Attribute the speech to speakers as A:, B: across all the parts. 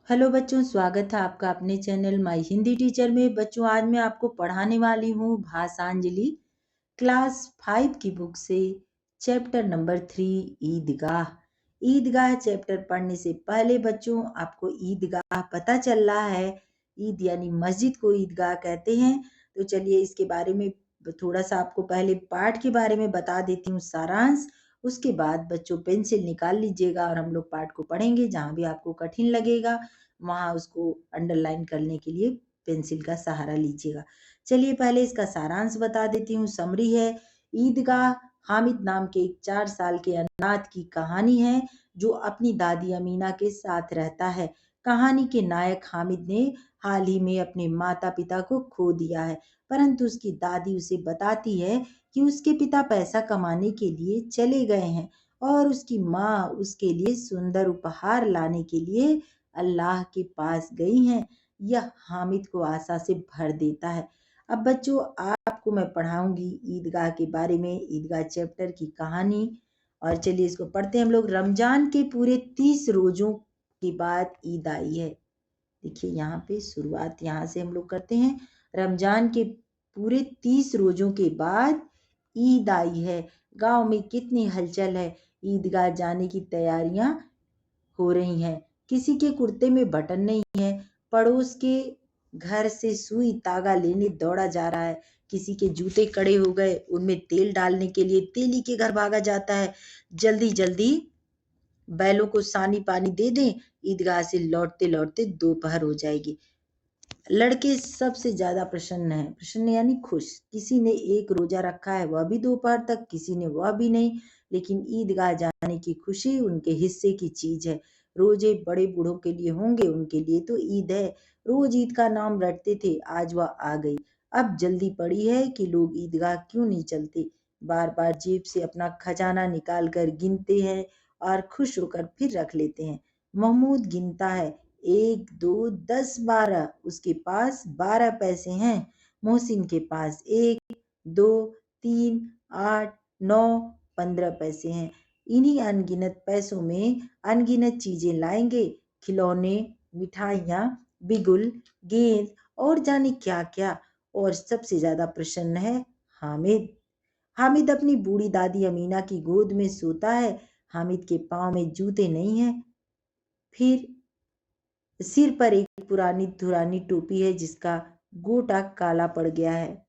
A: Hello बच्चों, स्वागत है आपका अपने चैनल माय हिंदी टीचर में। बच्चों, आज मैं आपको पढ़ाने वाली हूँ भाषांजलि क्लास 5 की बुक से चैप्टर नंबर 3 ईदगाह। ईदगाह चैप्टर पढ़ने से पहले बच्चों आपको ईदगाह पता चल रहा है। ईद यानी मस्जिद को ईदगाह कहते हैं। तो चलिए इसके बारे में थोड़ा सा आपको पहले पाठ के बारे में बता देती हूँ, सारांश। उसके बाद बच्चों पेंसिल निकाल लीजिएगा और हम लोग पाठ को पढ़ेंगे। जहाँ भी आपको कठिन लगेगा वहाँ उसको अंडरलाइन करने के लिए पेंसिल का सहारा लीजिएगा। चलिए पहले इसका सारांश बता देती हूँ। समरी है, ईदगाह हामिद नाम के एक 4 साल के अनाथ की कहानी है जो अपनी दादी अमीना के साथ रहता है। कहानी के नायक हामिद ने हाल ही में अपने माता पिता को खो दिया है, परंतु उसकी दादी उसे बताती है कि उसके पिता पैसा कमाने के लिए चले गए हैं और उसकी माँ उसके लिए सुंदर उपहार लाने के लिए अल्लाह के पास गई हैं। यह हामिद को आशा से भर देता है। अब बच्चों आपको मैं पढ़ाऊंगी ईदगाह के बारे में, ईदगाह चैप्टर की कहानी। और चलिए इसको पढ़ते हैं हम लोग। रमजान के पूरे 30 रोजों के बाद ईद आई है। देखिए यहाँ पे शुरुआत यहाँ से हम लोग करते हैं। रमजान के पूरे 30 रोजों के बाद ईद आई है। गांव में कितनी हलचल है। ईदगाह जाने की तैयारियां हो रही हैं। किसी के कुर्ते में बटन नहीं है, पड़ोस के घर से सुई तागा लेने दौड़ा जा रहा है। किसी के जूते कड़े हो गए, उनमें तेल डालने के लिए तेली के घर भागा जाता है। जल्दी जल्दी बैलों को सानी पानी दे दें, ईदगाह से लौटते लौटते दोपहर हो जाएगी। लड़के सबसे ज्यादा प्रसन्न हैं। प्रसन्न यानी खुश। किसी ने एक रोजा रखा है, वह भी दोपहर तक, किसी ने वह भी नहीं। लेकिन ईदगाह जाने की खुशी उनके हिस्से की चीज है। रोजे बड़े बूढ़ों के लिए होंगे, उनके लिए तो ईद है। रोज ईद का नाम रटते थे, आज वह आ गई। अब जल्दी पड़ी है कि लोग ईदगाह क्यों नहीं चलते। बार बार जेब से अपना खजाना निकाल कर गिनते हैं और खुश होकर फिर रख लेते हैं। महमूद गिनता है, 1 2 10 12। उसके पास 12 पैसे हैं। मोहसिन के पास 1 2 3 8 9 15 पैसे हैं। इन्हीं अनगिनत पैसों में अनगिनत चीजें लाएंगे। खिलौने, मिठाइयाँ, बिगुल, गेंद और जाने क्या क्या। और सबसे ज्यादा प्रसन्न है हामिद। हामिद अपनी बूढ़ी दादी अमीना की गोद में सोता है। हामिद के पाँव में जूते नहीं हैं। फिर सिर पर एक पुरानी धुरानी टोपी है जिसका गोटा काला पड़ गया है।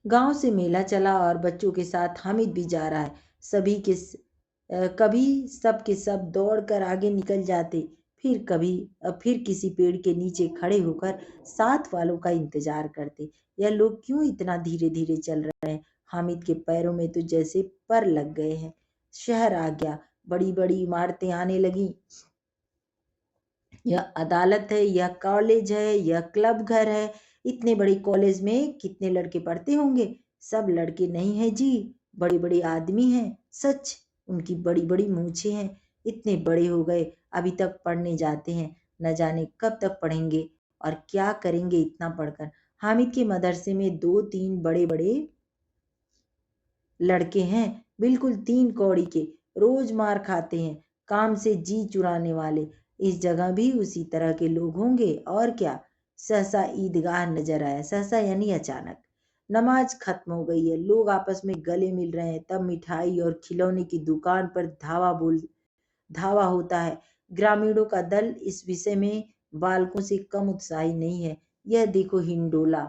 A: गांव से मेला चला और बच्चों के साथ हामिद भी जा रहा है। कभी सब के सब दौड़कर आगे निकल जाते, फिर किसी पेड़ के नीचे खड़े होकर साथ वालों का इंतजार करते। यह लोग क्यों इतना धीरे धीरे चल रहे हैं। हामिद के पैरों में तो जैसे पर लग गए हैं। शहर आ गया, बड़ी बड़ी इमारतें आने लगी। यह अदालत है, यह कॉलेज है, यह क्लब घर है। इतने बड़े कॉलेज में कितने लड़के पढ़ते होंगे। सब लड़के नहीं हैं जी, बड़े बड़े आदमी हैं। सच, उनकी बड़ी बड़ी मूछें हैं। इतने बड़े हो गए, अभी तक पढ़ने जाते हैं। न जाने कब तक पढ़ेंगे और क्या करेंगे इतना पढ़कर। हामिद के मदरसे में 2 3 बड़े बड़े लड़के हैं, बिल्कुल 3 कौड़ी के। रोज मार खाते हैं, काम से जी चुराने वाले। इस जगह भी उसी तरह के लोग होंगे और क्या। सहसा ईदगाह नजर आया। सहसा यानी अचानक। नमाज खत्म हो गई है, लोग आपस में गले मिल रहे हैं। तब मिठाई और खिलौने की दुकान पर धावा होता है। ग्रामीणों का दल इस विषय में बालकों से कम उत्साही नहीं है। यह देखो हिंडोला।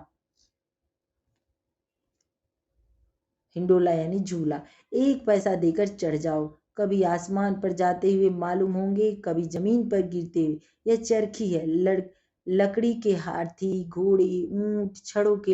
A: हिंडोला यानी झूला। 1 पैसा देकर चढ़ जाओ। कभी आसमान पर जाते हुए मालूम होंगे, कभी जमीन पर गिरते हुए। यह चरखी है। लकड़ी के हाथी, घोड़े, ऊंट छड़ों के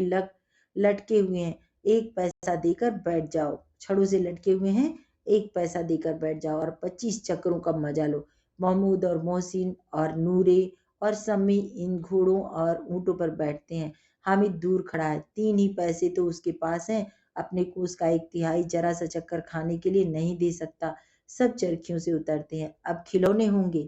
A: लटके हुए हैं। 1 पैसा देकर बैठ जाओ। छड़ों से लटके हुए हैं, 1 पैसा देकर बैठ जाओ और 25 चक्रों का मजा लो। महमूद और मोहसिन और नूरे और सम्मी इन घोड़ों और ऊंटों पर बैठते हैं। हामिद दूर खड़ा है। 3 ही पैसे तो उसके पास हैं। अपने कोष का 1/3 जरा सा चक्कर खाने के लिए नहीं दे सकता। सब चरखियों से उतरते हैं। अब खिलौने होंगे।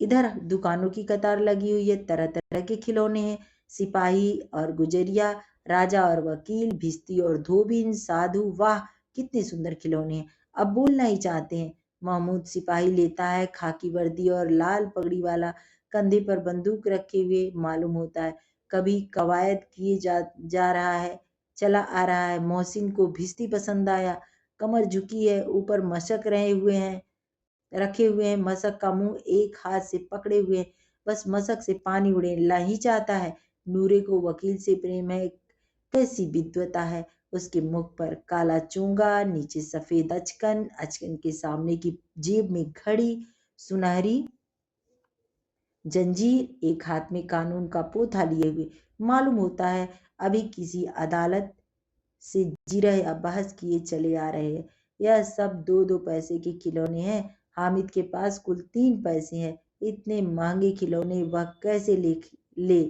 A: इधर दुकानों की कतार लगी हुई है, तरह तरह के खिलौने हैं। सिपाही और गुजरिया, राजा और वकील, भिश्ती और धोबिन, साधु, वाह कितने सुंदर खिलौने हैं। अब बोलना ही चाहते हैं। महमूद सिपाही लेता है, खाकी वर्दी और लाल पगड़ी वाला, कंधे पर बंदूक रखे हुए मालूम होता है। कभी कवायद किए जा रहा है, चला आ रहा है। मोहसिन को भिश्ती पसंद आया। कमर झुकी है, ऊपर मशक रखे हुए हैं। मशक का मुंह एक हाथ से पकड़े हुए हैं, बस मशक से पानी उड़ेला ही चाहता है। नूरे को वकील से प्रेम है, कैसी विद्वता है उसके मुख पर। काला चोंगा, नीचे सफेद अचकन, अचकन के सामने की जेब में घड़ी, सुनहरी जंजीर, एक हाथ में कानून का पोथा लिए हुए। मालूम होता है अभी किसी अदालत से जिरह या बहस किए चले आ रहे हैं। यह सब 2-2 पैसे के खिलौने हैं। हामिद के पास कुल 3 पैसे हैं। इतने महंगे खिलौने वह कैसे ले?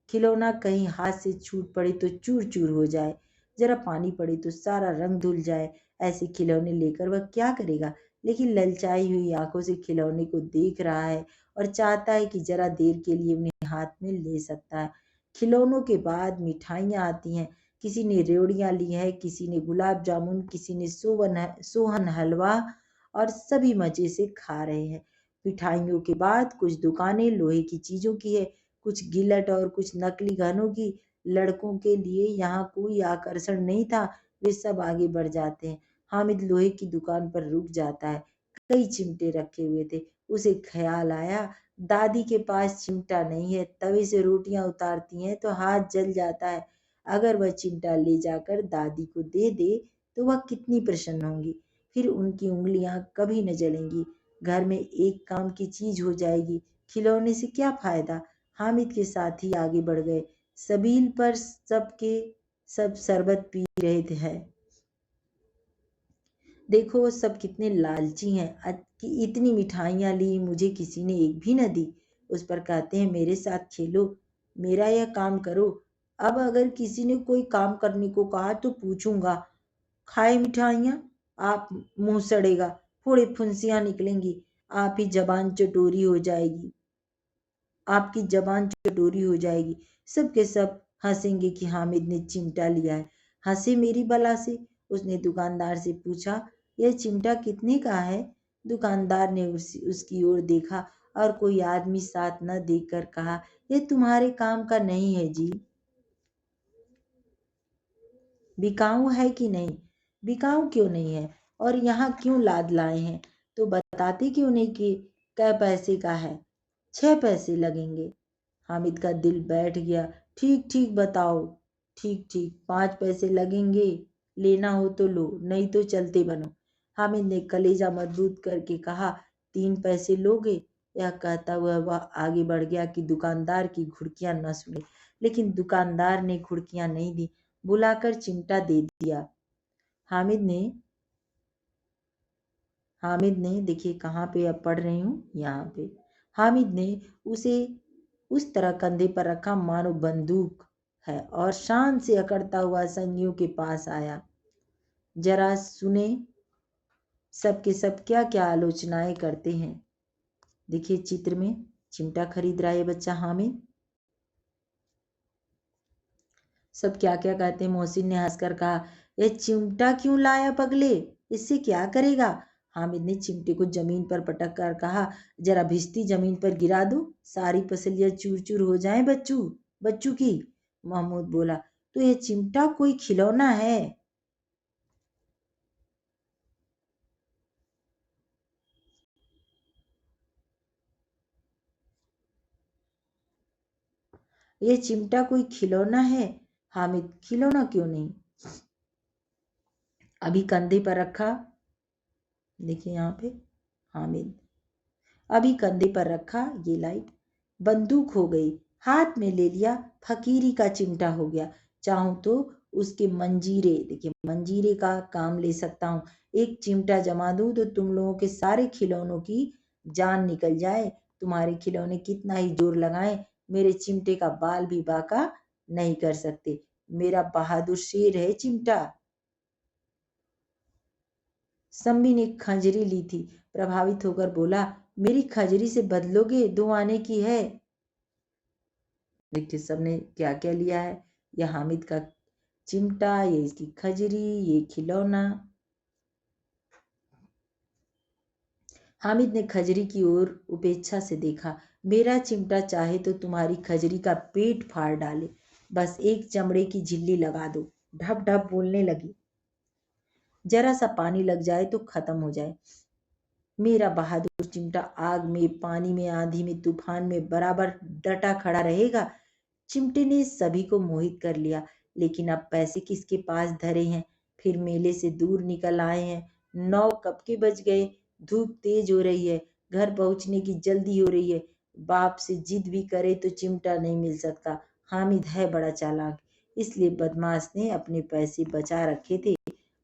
A: खिलौना कहीं हाथ से छूट पड़े तो चूर चूर हो जाए, जरा पानी पड़े तो सारा रंग धुल जाए। ऐसे खिलौने लेकर वह क्या करेगा? लेकिन ललचाई हुई आंखों से खिलौने को देख रहा है और चाहता है कि जरा देर के लिए उन्हें हाथ में ले सकता है। खिलौनों के बाद मिठाइयाँ आती हैं। किसी ने रेवड़ियाँ ली है, किसी ने गुलाब जामुन, किसी ने सोहन हलवा, और सभी मजे से खा रहे हैं। मिठाइयों के बाद कुछ दुकानें लोहे की चीजों की है, कुछ गिलट और कुछ नकली गहनों की। लड़कों के लिए यहाँ कोई आकर्षण नहीं था, वे सब आगे बढ़ जाते हैं। हामिद लोहे की दुकान पर रुक जाता है। कई चिमटे रखे हुए थे। उसे ख्याल आया, दादी के पास चिमटा नहीं है, तवे से रोटियां उतारती हैं तो हाथ जल जाता है। अगर वह चिमटा ले जाकर दादी को दे दे तो वह कितनी प्रसन्न होंगी, फिर उनकी उंगलियां कभी न जलेंगी। घर में एक काम की चीज हो जाएगी। खिलौने से क्या फायदा? हामिद के साथी आगे बढ़ गए। सबील पर सब शरबत पी रहे थे। देखो सब कितने लालची हैं कि इतनी मिठाइयाँ ली, मुझे किसी ने एक भी न दी। उस पर कहते हैं मेरे साथ खेलो, मेरा यह काम करो। अब अगर किसी ने कोई काम करने को कहा तो पूछूंगा, खाए मिठाइयाँ? आप मुंह सड़ेगा, फोड़े फुंसियाँ निकलेंगी, आपकी जबान चटोरी हो जाएगी। सब के सब हंसेंगे कि हामिद ने चिमटा लिया है। हंसे मेरी बला से। उसने दुकानदार से पूछा, यह चिमटा कितने का है? दुकानदार ने उसकी ओर देखा और कोई आदमी साथ न देखकर कहा, यह तुम्हारे काम का नहीं है जी। बिकाऊ है कि नहीं? बिकाऊ क्यों नहीं है? और यहाँ क्यों लाद लाए हैं? तो बताते क्यों नहीं कि कै पैसे का है? 6 पैसे लगेंगे। हामिद का दिल बैठ गया। ठीक ठीक बताओ। ठीक ठीक 5 पैसे लगेंगे। लेना हो तो लो, नहीं तो चलते बनो। हामिद ने कलेजा मजबूत करके कहा, 3 पैसे लोगे? यह कहता हुआ वह आगे बढ़ गया कि दुकानदार की घुड़कियां न सुने। लेकिन दुकानदार ने घुड़कियां नहीं दी, बुलाकर चिमटा दे दिया। हामिद ने देखिए कहाँ पे अब पढ़ रही हूँ, यहाँ पे। हामिद ने उसे उस तरह कंधे पर रखा मानो बंदूक है और शान से अकड़ता हुआ संगियों के पास आया। जरा सुने सब के सब क्या क्या आलोचनाएं करते हैं। देखिए चित्र में चिमटा खरीद रहा है बच्चा हामिद। सब क्या क्या कहते हैं। मोहसिन ने हंसकर कहा, यह चिमटा क्यों लाया पगले, इससे क्या करेगा? हामिद ने चिमटे को जमीन पर पटक कर कहा, जरा भिश्ती जमीन पर गिरा दो, सारी पसलियां चूर चूर हो जाएं बच्चू की। महमूद बोला, तो यह चिमटा कोई खिलौना है? यह चिमटा कोई खिलौना है? हामिद, खिलौना क्यों नहीं, अभी कंधे पर रखा। देखिए यहाँ पे हामिद, अभी कंधे पर रखा, ये लाइट बंदूक हो गई, हाथ में ले लिया, फकीरी का चिमटा हो गया। चाहूं तो उसके मंजीरे, देखिए मंजीरे का काम ले सकता हूँ। एक चिमटा जमा दूं तो तुम लोगों के सारे खिलौनों की जान निकल जाए। तुम्हारे खिलौने कितना ही जोर लगाएं, मेरे चिमटे का बाल भी बाका नहीं कर सकते। मेरा बहादुर शेर है चिमटा। सम्मी ने खंजरी ली थी, प्रभावित होकर बोला, मेरी खंजरी से बदलोगे? 2 आने की है। देखिए सबने क्या क्या लिया है। यह हामिद का चिमटा, ये इसकी खजरी, ये खिलौना। हामिद ने खजरी की ओर उपेक्षा से देखा। मेरा चिमटा चाहे तो तुम्हारी खजरी का पेट फाड़ डाले, बस एक चमड़े की झिल्ली लगा दो। ढप ढप बोलने लगी। जरा सा पानी लग जाए तो खत्म हो जाए। मेरा बहादुर चिमटा आग में, पानी में, आंधी में, तूफान में बराबर डटा खड़ा रहेगा। चिमटे ने सभी को मोहित कर लिया, लेकिन अब पैसे किसके पास धरे हैं। फिर मेले से दूर निकल आए हैं। 9 कब के बज गए। धूप तेज हो रही है, घर पहुंचने की जल्दी हो रही है। बाप से जिद भी करे तो चिमटा नहीं मिल सकता। हामिद है बड़ा चालाक, इसलिए बदमाश ने अपने पैसे बचा रखे थे।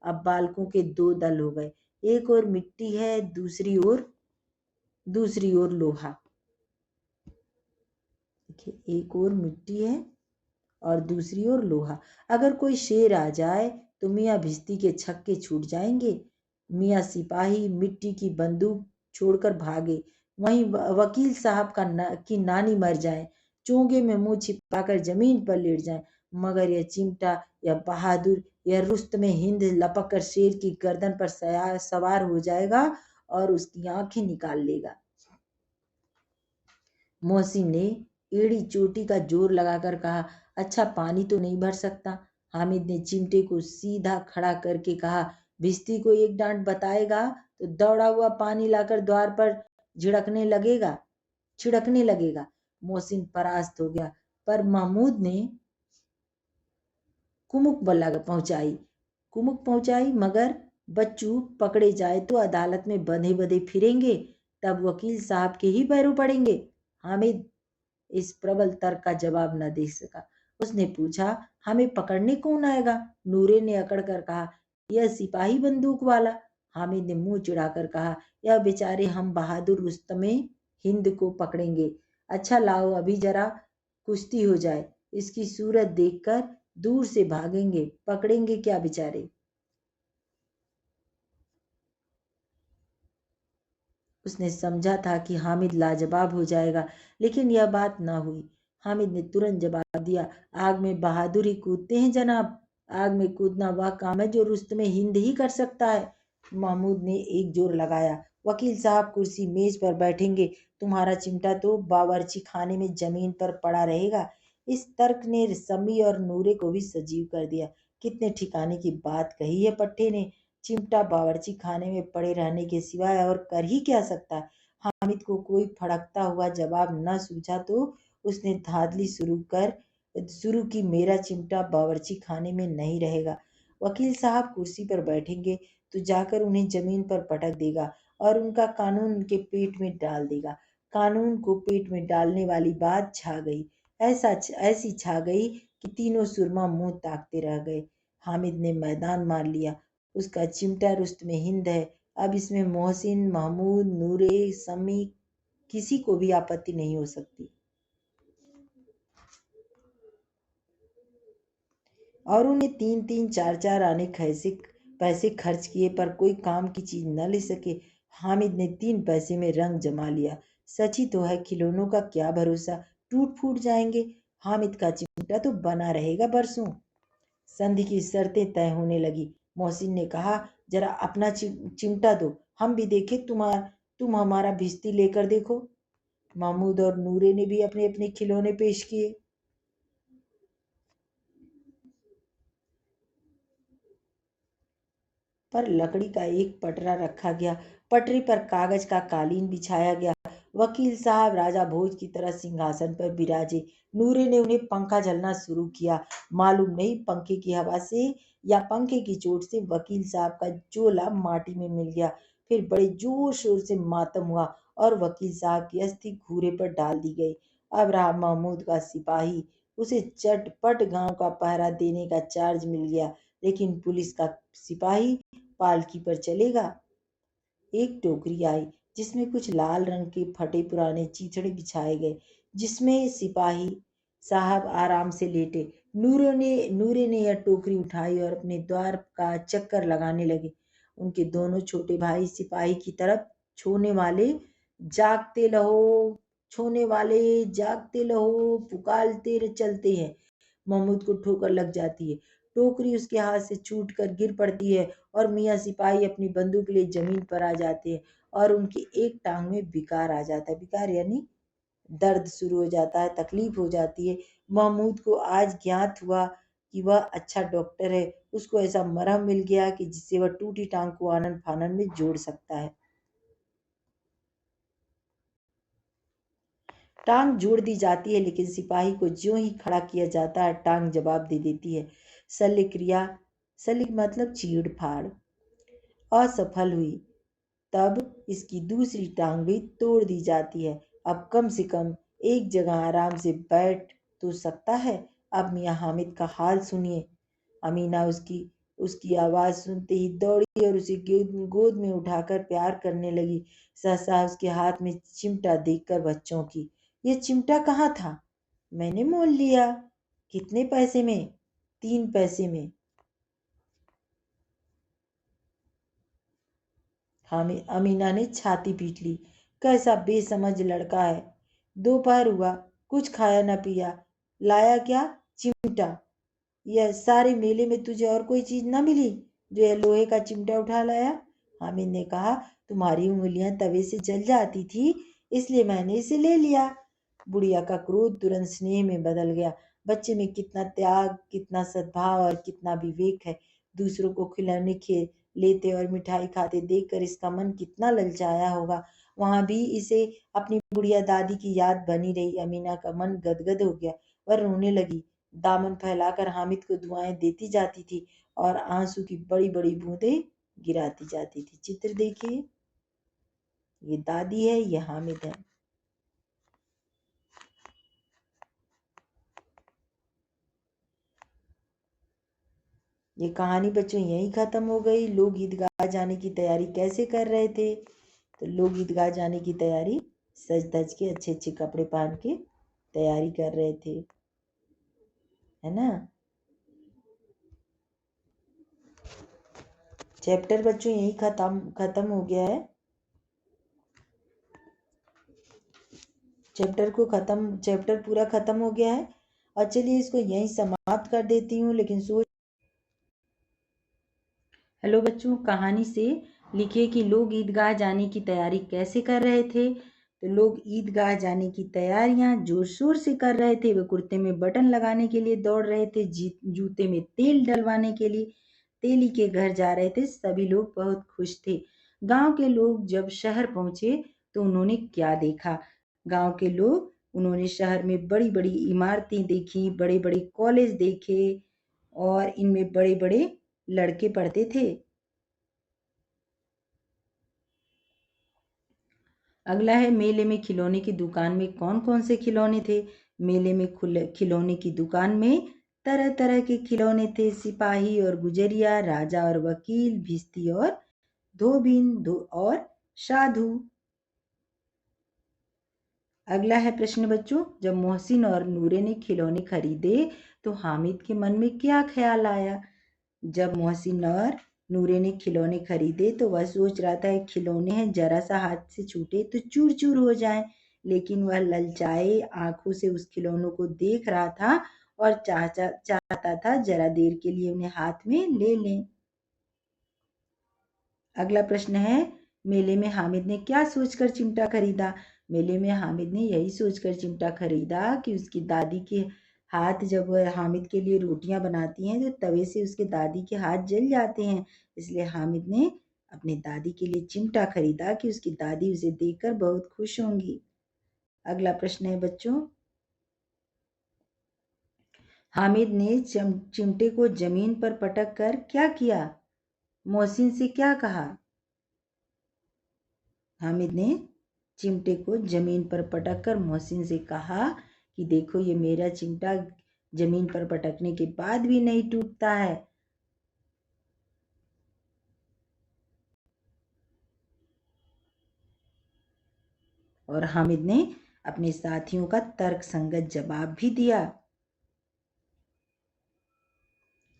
A: अब बालकों के 2 दल हो गए। एक और मिट्टी है, दूसरी ओर लोहा। देखिए, एक और मिट्टी है और दूसरी ओर लोहा। अगर कोई शेर आ जाए तो मियाँ भिश्ती के छक्के छूट जाएंगे। मियाँ सिपाही मिट्टी की बंदूक छोड़कर भागे। वहीं वकील साहब की नानी मर जाए, चोंगे में मुंह छिपाकर जमीन पर लेट जाए, मगर यह चिमटा, यह बहादुर, यह रुस्तमे हिंद लपक कर शेर की गर्दन पर सवार हो जाएगा और उसकी आंखें निकाल लेगा। मोहसिन ने एड़ी चोटी का जोर लगाकर कहा, अच्छा पानी तो नहीं भर सकता। हामिद ने चिमटे को सीधा खड़ा करके कहा, भिश्ती को एक डांट बताएगा तो दौड़ा हुआ पानी लाकर द्वार पर छिड़कने लगेगा। मोहसिन परास्त हो गया, पर महमूद ने कुमुक पहुंचाई, मगर बच्चू पकड़े जाए तो अदालत में बंधे बंधे फिरेंगे, तब वकील साहब के ही पैरों पड़ेंगे। हामिद इस प्रबल तर्क का जवाब न दे सका। उसने पूछा, हमें पकड़ने कौन आएगा। नूरे ने अकड़ कर कहा, यह सिपाही बंदूक वाला। हामिद ने मुंह चिढ़ाकर कहा, यह बेचारे हम बहादुर रुस्तमे हिंद को पकड़ेंगे। अच्छा लाओ, अभी जरा कुश्ती हो जाए, इसकी सूरत देखकर दूर से भागेंगे, पकड़ेंगे क्या बेचारे। उसने समझा था कि हामिद लाजवाब हो जाएगा, लेकिन यह बात न हुई। हामिद ने तुरंत जवाब दिया, आग में बहादुर ही कूदते हैं जनाब। आग में कूदना वह काम है जो रुस्तमे हिंद ही कर सकता है। महमूद ने एक जोर लगाया, वकील साहब कुर्सी मेज पर बैठेंगे, तुम्हारा चिमटा तो बावर्ची खाने में जमीन पर पड़ा रहेगा। इस तर्क ने समी और नूरे को भी सजीव कर दिया। कितने ठिकाने की बात कही है पट्टे ने। चिमटा बावर्ची खाने में पड़े रहने के सिवाय और कर ही क्या सकता है। हामिद को कोई फड़कता हुआ जवाब न सूझा तो उसने धांधली शुरू की, मेरा चिमटा बावर्ची खाने में नहीं रहेगा। वकील साहब कुर्सी पर बैठेंगे तो जाकर उन्हें जमीन पर पटक देगा और उनका कानून उनके पेट में डाल देगा। कानून को पेट में डालने वाली बात छा गई। ऐसी छा गई कि तीनों सुरमा मुंह ताकते रह गए। हामिद ने मैदान मार लिया। उसका चिमटा रुस्तमे हिंद है। अब इसमें मोहसिन, महमूद, नूरे, समी किसी को भी आपत्ति नहीं हो सकती। और उन्हें 3-3, 4-4 आने पैसे खर्च किए पर कोई काम की चीज न ले सके। हामिद ने 3 पैसे में रंग जमा लिया। सच ही तो है, खिलौनों का क्या भरोसा, टूट फूट जाएंगे। हामिद का चिमटा तो बना रहेगा बरसों। संधि की शर्तें तय होने लगी। मोहसिन ने कहा, जरा अपना चिमटा दो, हम भी देखें, तुम हमारा भिश्ती लेकर देखो। महमूद और नूरे ने भी अपने अपने खिलौने पेश किए। पर लकड़ी का एक पटरा रखा गया, पटरी पर कागज का कालीन बिछाया गया। वकील साहब राजा भोज की तरह सिंहासन पर विराजे। नूरे ने उन्हें पंखा झलना शुरू किया। मालूम नहीं पंखे की हवा से या पंखे की चोट से वकील साहब का चोला माटी में मिल गया। फिर बड़े जोर शोर से मातम हुआ और वकील साहब की अस्थि घूरे पर डाल दी गई। अब रहा महमूद का सिपाही, उसे चटपट गांव का पहरा देने का चार्ज मिल गया, लेकिन पुलिस का सिपाही पालकी पर चलेगा। एक टोकरी आई जिसमें कुछ लाल रंग के फटे पुराने चीथड़े बिछाए गए, जिसमें सिपाही साहब आराम से लेटे। नूरे ने यह टोकरी उठाई और अपने द्वार का चक्कर लगाने लगे। उनके दोनों छोटे भाई सिपाही की तरफ छोने वाले जागते रहो छोने वाले जागते रहो पुकारते चलते हैं। महमूद को ठोकर लग जाती है। टोकरी उसके हाथ से छूटकर गिर पड़ती है और मियाँ सिपाही अपनी बंदूक ले जमीन पर आ जाते हैं और उनकी एक टांग में विकार आ जाता है। विकार यानी दर्द शुरू हो जाता है, तकलीफ हो जाती है। महमूद को आज ज्ञात हुआ कि वह अच्छा डॉक्टर है। उसको ऐसा मरहम मिल गया कि जिससे वह टूटी टांग को आनन फानन में जोड़ सकता है। टांग जोड़ दी जाती है, लेकिन सिपाही को ज्यों ही खड़ा किया जाता है टांग जवाब दे देती है। शल्य क्रिया, शल्य मतलब चीड़ फाड़, असफल हुई। तब इसकी दूसरी टांग भी तोड़ दी जाती है। अब कम से कम एक जगह आराम से बैठ तो सकता है। अब मियाँ हामिद का हाल सुनिए। अमीना उसकी उसकी आवाज सुनते ही दौड़ी और उसे गोद में उठाकर प्यार करने लगी। सहसा उसके हाथ में चिमटा देखकर बच्चों की, ये चिमटा कहाँ था? मैंने मोल लिया। कितने पैसे में? 3 पैसे में। अमीना ने छाती पीट ली। कैसा बेसमझ लड़का है। दोपहर हुआ, कुछ खाया न पिया, लाया क्या? चिमटा। यह सारे मेले में तुझे और कोई चीज न मिली जो यह लोहे का चिमटा उठा लाया? हामिद ने कहा, तुम्हारी उंगलियां तवे से जल जाती थी, इसलिए मैंने इसे ले लिया। बुढ़िया का क्रोध तुरंत स्नेह में बदल गया। बच्चे में कितना त्याग, कितना सद्भाव और कितना विवेक है। दूसरों को खिलौने लेते और मिठाई खाते देखकर इसका मन कितना ललचाया होगा। वहां भी इसे अपनी बुढ़िया दादी की याद बनी रही। अमीना का मन गदगद हो गया। वह रोने लगी, दामन फैलाकर हामिद को दुआएं देती जाती थी और आंसू की बड़ी बड़ी बूंदें गिराती जाती थी। चित्र देखिए, ये दादी है, ये हामिद है। ये कहानी बच्चों यहीं खत्म हो गई। लोग ईदगाह जाने की तैयारी कैसे कर रहे थे? तो लोग ईदगाह जाने की तैयारी सज धज के अच्छे अच्छे कपड़े पहन के तैयारी कर रहे थे, है ना। चैप्टर बच्चों यहीं खत्म खत्म हो गया है। चैप्टर पूरा खत्म हो गया है और चलिए इसको यहीं समाप्त कर देती हूँ। लेकिन सोच, हेलो बच्चों, कहानी से लिखे कि लोग ईदगाह जाने की तैयारी कैसे कर रहे थे। तो लोग ईदगाह जाने की तैयारियां जोर शोर से कर रहे थे। वे कुर्ते में बटन लगाने के लिए दौड़ रहे थे, जूते में तेल डलवाने के लिए तेली के घर जा रहे थे। सभी लोग बहुत खुश थे। गांव के लोग जब शहर पहुंचे तो उन्होंने क्या देखा? गांव के लोग, उन्होंने शहर में बड़ी बड़ी इमारतें देखी, बड़े बड़े कॉलेज देखे और इनमें बड़े बड़े लड़के पढ़ते थे। अगला है, मेले में खिलौने की दुकान में कौन कौन से खिलौने थे? मेले में खिलौने की दुकान में तरह तरह के खिलौने थे। सिपाही और गुजरिया, राजा और वकील, भिस्ती और धोबिन और साधु। अगला है प्रश्न बच्चों, जब मोहसिन और नूरे ने खिलौने खरीदे तो हामिद के मन में क्या ख्याल आया? जब मोहसिन और नूरे ने खिलौने खरीदे तो वह सोच रहा था खिलौने हैं, जरा सा हाथ से छूटे तो चूर चूर हो जाए। लेकिन वह ललचाए आंखों से उस खिलौनों को देख रहा था और चाहता था जरा देर के लिए उन्हें हाथ में ले लें। अगला प्रश्न है, मेले में हामिद ने क्या सोचकर चिमटा खरीदा? मेले में हामिद ने यही सोचकर चिमटा खरीदा कि उसकी दादी के हाथ, जब वह हामिद के लिए रोटियां बनाती हैं तो तवे से उसके दादी के हाथ जल जाते हैं। इसलिए हामिद ने अपने दादी के लिए चिमटा खरीदा कि उसकी दादी उसे देखकर बहुत खुश होंगी। अगला प्रश्न है बच्चों, हामिद ने चिमटे को जमीन पर पटक कर क्या किया? मोहसिन से क्या कहा? हामिद ने चिमटे को जमीन पर पटक कर मोहसिन से कहा कि देखो, ये मेरा चिमटा जमीन पर पटकने के बाद भी नहीं टूटता है। और हामिद ने अपने साथियों का तर्क संगत जवाब भी दिया।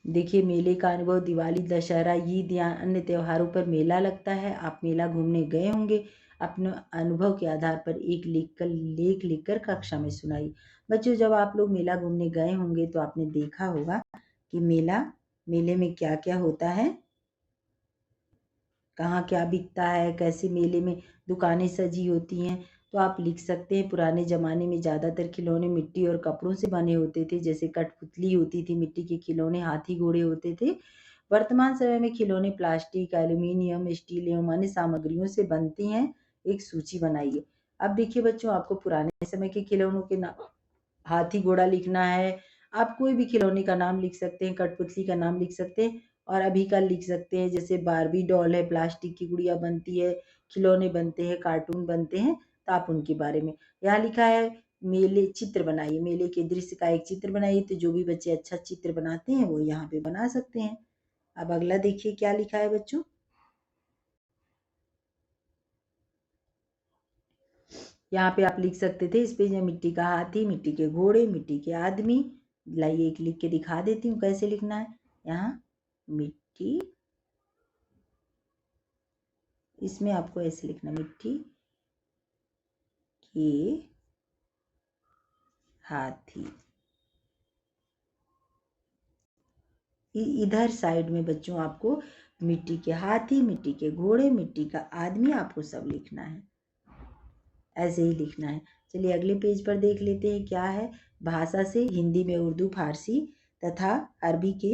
A: देखिए, मेले का अनुभव दिवाली, दशहरा, ईद या अन्य त्योहारों पर मेला लगता है। आप मेला घूमने गए होंगे। अपने अनुभव के आधार पर एक लेख लिखकर कक्षा में सुनाइए। बच्चों, जब आप लोग मेला घूमने गए होंगे तो आपने देखा होगा कि मेला मेले में क्या क्या होता है, कहाँ क्या बिकता है, कैसे मेले में दुकानें सजी होती हैं। तो आप लिख सकते हैं, पुराने ज़माने में ज़्यादातर खिलौने मिट्टी और कपड़ों से बने होते थे, जैसे कठपुतली होती थी, मिट्टी के खिलौने, हाथी घोड़े होते थे। वर्तमान समय में खिलौने प्लास्टिक, एल्यूमीनियम, स्टील एवं अन्य सामग्रियों से बनते हैं। एक सूची बनाइए। अब देखिए बच्चों, आपको पुराने समय के खिलौनों के नाम, हाथी घोड़ा लिखना है। आप कोई भी खिलौने का नाम लिख सकते हैं, कठपुतली का नाम लिख सकते हैं और अभी का लिख सकते हैं, जैसे बार्बी डॉल है, प्लास्टिक की गुड़िया बनती है, खिलौने बनते हैं, कार्टून बनते हैं, तो आप उनके बारे में। यहाँ लिखा है मेले, चित्र बनाइए, मेले के दृश्य का एक चित्र बनाइए। तो जो भी बच्चे अच्छा चित्र बनाते हैं वो यहाँ पे बना सकते हैं। अब अगला देखिए क्या लिखा है बच्चों। यहाँ पे आप लिख सकते थे इस पेज में, मिट्टी का हाथी, मिट्टी के घोड़े, मिट्टी के आदमी। लाइए एक लिख के दिखा देती हूँ कैसे लिखना है। यहाँ मिट्टी, इसमें आपको ऐसे लिखना, मिट्टी के हाथी। इधर साइड में बच्चों आपको मिट्टी के हाथी, मिट्टी के घोड़े, मिट्टी का आदमी आपको सब लिखना है, ऐसे ही लिखना है। चलिए अगले पेज पर देख लेते हैं क्या है। भाषा से हिंदी में उर्दू, फारसी तथा अरबी के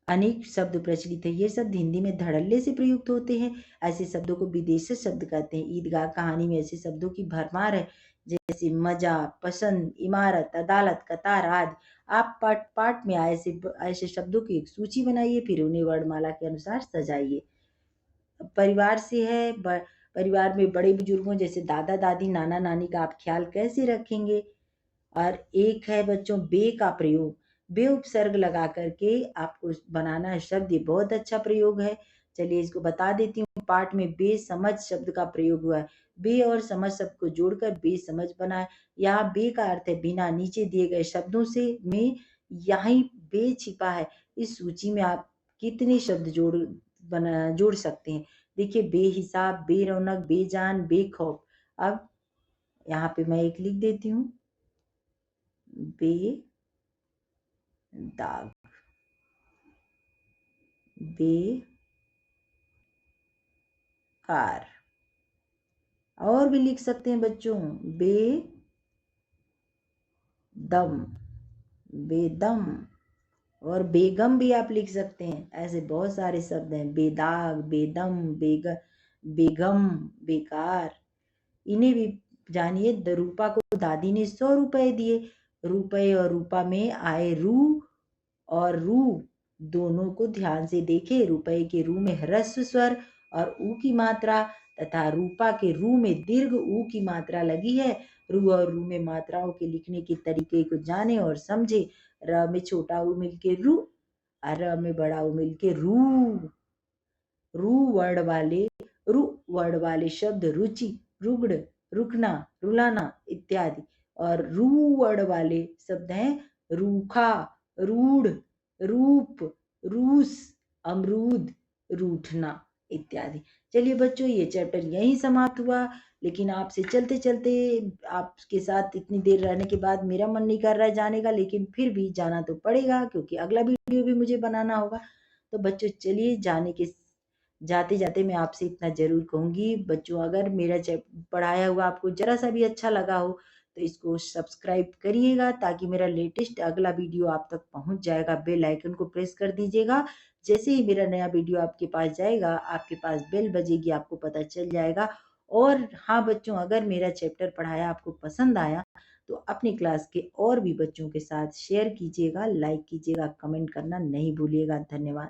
A: अनेक शब्द प्रचलित है। ये शब्द हिंदी में धड़ल्ले से प्रयुक्त होते हैं। ऐसे शब्दों को विदेशी शब्द कहते हैं। ईदगाह कहानी में ऐसे शब्दों की भरमार है, जैसे मजा, पसंद, इमारत, अदालत, कतार आदि। आप पाठ पाठ में ऐसे ऐसे शब्दों की एक सूची बनाइए, फिर उन्हें वर्णमाला के अनुसार सजाइए। परिवार से है, परिवार में बड़े बुजुर्गों जैसे दादा दादी, नाना नानी का आप ख्याल कैसे रखेंगे। और एक है बच्चों बे का प्रयोग, बे उपसर्ग लगा करके आपको बनाना है शब्द, ये बहुत अच्छा प्रयोग है। चलिए इसको बता देती हूँ। पाठ में बे समझ शब्द का प्रयोग हुआ है। बे और समझ शब्द को जोड़कर बे समझ बना है। यहाँ बे का अर्थ है बिना, नीचे दिए गए शब्दों से में यहीं बे छिपा है। इस सूची में आप कितने शब्द जोड़ सकते हैं। देखिए बेहिसाब, बेरौनक, बेजान, बेखौफ। अब यहाँ पे मैं एक लिख देती हूँ, बेदाग, बेकार। और भी लिख सकते हैं बच्चों, बेदम, बेदम। और बेगम भी आप लिख सकते हैं। ऐसे बहुत सारे शब्द हैं, बेदाग, बेदम, बेगम, बेकार। इन्हें भी जानिए। रूपा को दादी ने 100 रुपए दिए। रुपए और रूपा में आए रू और रू दोनों को ध्यान से देखे। रुपए के रू में ह्रस्व स्वर और ऊ की मात्रा तथा रूपा के रू में दीर्घ ऊ की मात्रा लगी है। रू और रू में मात्राओं के लिखने के तरीके को जाने और समझे। र में छोटा ऊ मिलके रू और र में बड़ा ऊ मिलके रू। रू वर्ड वाले शब्द रुचि, रुग्ण, रुकना, रुलाना इत्यादि। और रू वर्ड वाले शब्द हैं रूखा, रूढ़, रूप, रूस, अमरूद, रूठना इत्यादि। चलिए बच्चों, ये चैप्टर यहीं समाप्त हुआ। लेकिन आपसे चलते चलते आपके साथ इतनी देर रहने के बाद मेरा मन नहीं कर रहा है जाने का, लेकिन फिर भी जाना तो पड़ेगा क्योंकि अगला वीडियो भी मुझे बनाना होगा। तो बच्चों चलिए, जाते जाते मैं आपसे इतना जरूर कहूंगी बच्चों, अगर मेरा पढ़ाया हुआ आपको जरा सा भी अच्छा लगा हो तो इसको सब्सक्राइब करिएगा, ताकि मेरा लेटेस्ट अगला वीडियो आप तक पहुंच जाएगा। बेल आइकन को प्रेस कर दीजिएगा। जैसे ही मेरा नया वीडियो आपके पास जाएगा, आपके पास बेल बजेगी, आपको पता चल जाएगा। और हाँ बच्चों, अगर मेरा चैप्टर पढ़ाया आपको पसंद आया तो अपनी क्लास के और भी बच्चों के साथ शेयर कीजिएगा, लाइक कीजिएगा, कमेंट करना नहीं भूलिएगा। धन्यवाद।